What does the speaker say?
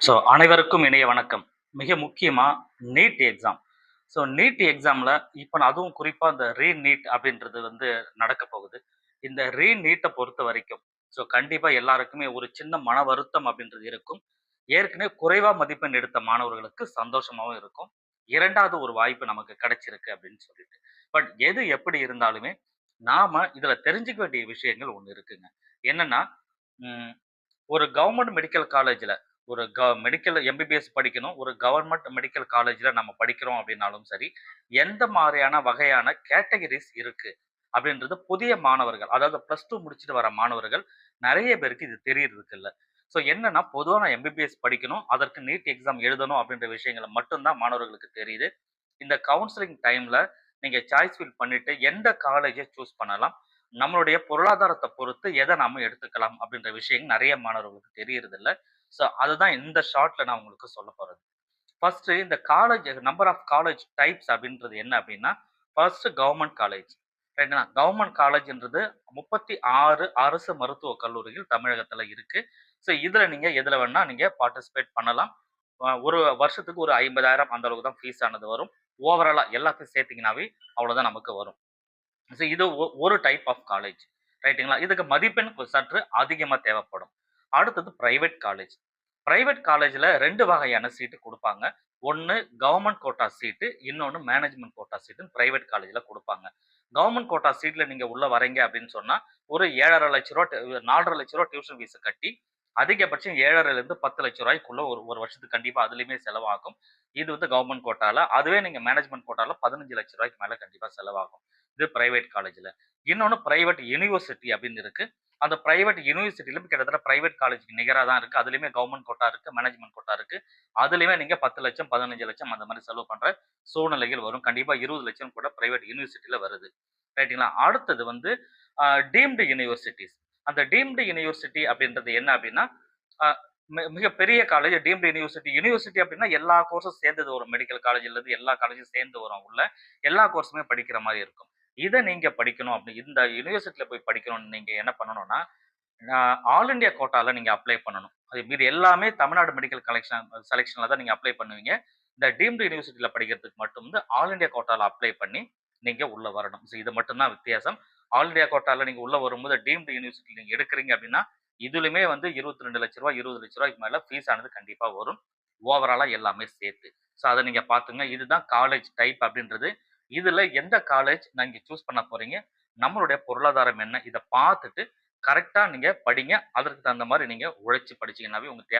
அனைவருக்கும் இனிய வணக்கம். மிக முக்கியமா நீட் எக்ஸாம். நீட் எக்ஸாம்ல இப்ப அதுவும் குறிப்பா இந்த ரீநீட் அப்படின்றது நடக்கப் போகுது. இந்த ரீநீட்ட பொறுத்தவரைக்கும், கண்டிப்பா எல்லாருக்குமே ஒரு சின்ன மன வருத்தம் அப்படின்றது இருக்கும். ஏற்கனவே குறைவா மதிப்பெண் எடுத்த மாணவர்களுக்கு சந்தோஷமாவும் இருக்கும். 2வது ஒரு வாய்ப்பு நமக்கு கிடைச்சிருக்கு அப்படின்னு சொல்லிட்டு. பட் எது எப்படி இருந்தாலுமே, நாம இதுல தெரிஞ்சுக்க வேண்டிய விஷயங்கள் ஒண்ணு இருக்குங்க. என்னன்னா, ம் ஒரு கவர்ன்மெண்ட் மெடிக்கல் காலேஜ்ல ஒரு மெடிக்கல் எம்பிபிஎஸ் படிக்கணும். ஒரு கவர்ன்மெண்ட் மெடிக்கல் காலேஜ்ல நம்ம படிக்கிறோம் அப்படின்னாலும் சரி, எந்த மாரியான வகையான கேட்டகரிஸ் இருக்கு அப்படின்றது புதிய மாணவர்கள், அதாவது பிளஸ் 2 முடிச்சுட்டு வர மாணவர்கள் நெறைய பேருக்கு இது தெரியறதுக்கு இல்ல. என்னன்னா, பொதுவா நான் எம்பிபிஎஸ் படிக்கணும். அதற்கு நீட் எக்ஸாம் எழுதணும் அப்படின்ற விஷயங்கள மட்டும் தான் மாணவர்களுக்கு தெரியுது. இந்த கவுன்சிலிங் டைம்ல நீங்க சாய்ஸ் ஃபில் பண்ணிட்டு எந்த காலேஜ சூஸ் பண்ணலாம். நம்மளுடைய பொருளாதாரத்த பொறுத்து எத நாம எடுத்துக்கலாம் அப்படின்ற விஷயம் நெறைய மாணவர்களுக்கு தெரியறதில்ல. அதுதான் இந்த ஷார்ட்ல நான் உங்களுக்கு சொல்லப் போறது. ஃபர்ஸ்ட் இந்த college number of college types அப்படின்றது என்ன அப்படின்னா, ஃபர்ஸ்ட் கவர்ன்மென்ட் காலேஜ். ரைட்டுங்களா? கவர்ன்மென்ட் காலேஜ்ன்றது 36 அரசு மருத்துவக் கல்லூரிகள் தமிழகத்துல இருக்கு. இதுல நீங்க எதுல வேணா நீங்க பார்ட்டிசிபேட் பண்ணலாம். ஒரு வருஷத்துக்கு ஒரு 50,000 அந்த அளவுக்கு தான் ஃபீஸ் ஆனது வரும். ஓவராலா எல்லாத்தையும் சேர்த்தீங்கன்னாவே அவ்வளோதான் நமக்கு வரும். இது ஒரு டைப் ஆஃப் காலேஜ். ரைட்டுங்களா? இதுக்கு மதிப்பெண் சற்று அதிகமா தேவைப்படும். அடுத்தது பிரைவேட் காலேஜ். பிரைவேட் காலேஜ்ல 2 வகையான சீட்டு குடுப்பாங்க. ஒண்ணு கவர்ன்மென்ட் கோட்டா சீட்டு, இன்னொன்னு மேனேஜ்மென்ட் கோட்டா சீட்டுன்னு பிரைவேட் காலேஜ்ல குடுப்பாங்க. கவர்ன்மென்ட் கோட்டா சீட்ல நீங்க உள்ள வரீங்க அப்படின்னு சொன்னா, ஒரு ரூ. 7,50,000 4,50,000 டியூஷன் ஃபீஸ் கட்டி, அதிகபட்சம் 7,500,000 10,00,000 ஒரு ஒரு வருஷத்துக்கு கண்டிப்பா அதிலயுமே செலவாகும். இது கவர்ன்மென்ட் கோட்டால. அதுவே நீங்க மேனேஜ்மென்ட் கோட்டால ரூ. 15,00,000 மேல கண்டிப்பா செலவாகும். இது பிரைவேட் காலேஜ்ல. இன்னொன்னு பிரைவேட் யுனிவர்சிட்டி அப்படின்னு இருக்கு. அந்த பிரைவேட் யுனிவர்சிட்டில கிட்டத்தட்ட பிரைவேட் காலேஜ்க்கு நிகரா தான் இருக்கு. அதிலயுமே கவர்ன்மென்ட் கோட்டா இருக்கு, மேனேஜ்மென்ட் கோட்டா இருக்கு. அதிலயுமே நீங்க 10,00,000 15,00,000 அந்த மாரி செலவு பண்ற சூழ்நிலைகள் வரும். கண்டிப்பா 20,00,000 கூட பிரைவேட் யுனிவர்சிட்டில வருது. ரைட்டுங்களா? அடுத்தது டீம்டு யுனிவர்சிட்டீஸ். அந்த டீம்டு யுனிவர்சிட்டி அப்படின்றது என்ன அப்படின்னா, அ மிகப்பெரிய காலேஜ் டீம்டு யுனிவர்சிட்டி. யுனிவர்சிட்டி அப்படின்னா எல்லா கோர்ஸும் சேர்ந்தது வரும். மெடிக்கல் காலேஜ்ல இருந்து எல்லா காலேஜும் சேர்ந்து வரும் உள்ள. எல்லா கோர்ஸுமே படிக்கிற மாரி இருக்கும். இத நீங்க படிக்கணும் அப்படி இந்த யுனிவர்சிட்டில போய் படிக்கணும்னு நீங்க என்ன பண்ணணும்னா, ஆல் இந்தியா கோட்டால நீங்க அப்ளை பண்ணணும். அது மீதி எல்லாமே தமிழ்நாடு மெடிக்கல் செலக்ஷன்ல தான் நீங்க அப்ளை பண்ணுவீங்க. இந்த டீம்டு யுனிவர்சிட்டில படிக்கிறதுக்கு மட்டும் ஆல் இந்தியா கோட்டால அப்ளை பண்ணி நீங்க உள்ள வரணும். இது மட்டும் தான் வித்தியாசம். ஆல் இந்தியா கோட்டால நீங்க உள்ள வரும்போது டீம்டு யுனிவர்சிட்டி நீங்க எடுக்குறீங்க அப்படின்னா, இதுலயுமே ரூ. 22,00,000 ரூ. 20,00,000 மேல ஃபீஸ் ஆனது கண்டிப்பா வரும். ஓவராலா எல்லாமே சேர்த்து. அத நீங்க பார்த்துங்க. இதுதான் காலேஜ் டைப் அப்படின்றது. இதுல எந்த காலேஜ் நீங்க சூஸ் பண்ண போறீங்க? நம்மளுடைய பொருளாதாரம் என்ன? இத பார்த்துட்டு கரெக்ட்டா நீங்க படிங்க. அதற்கு தகுந்த மாரி நீங்க உழைச்சு படிச்சீங்கன்னாவே உங்க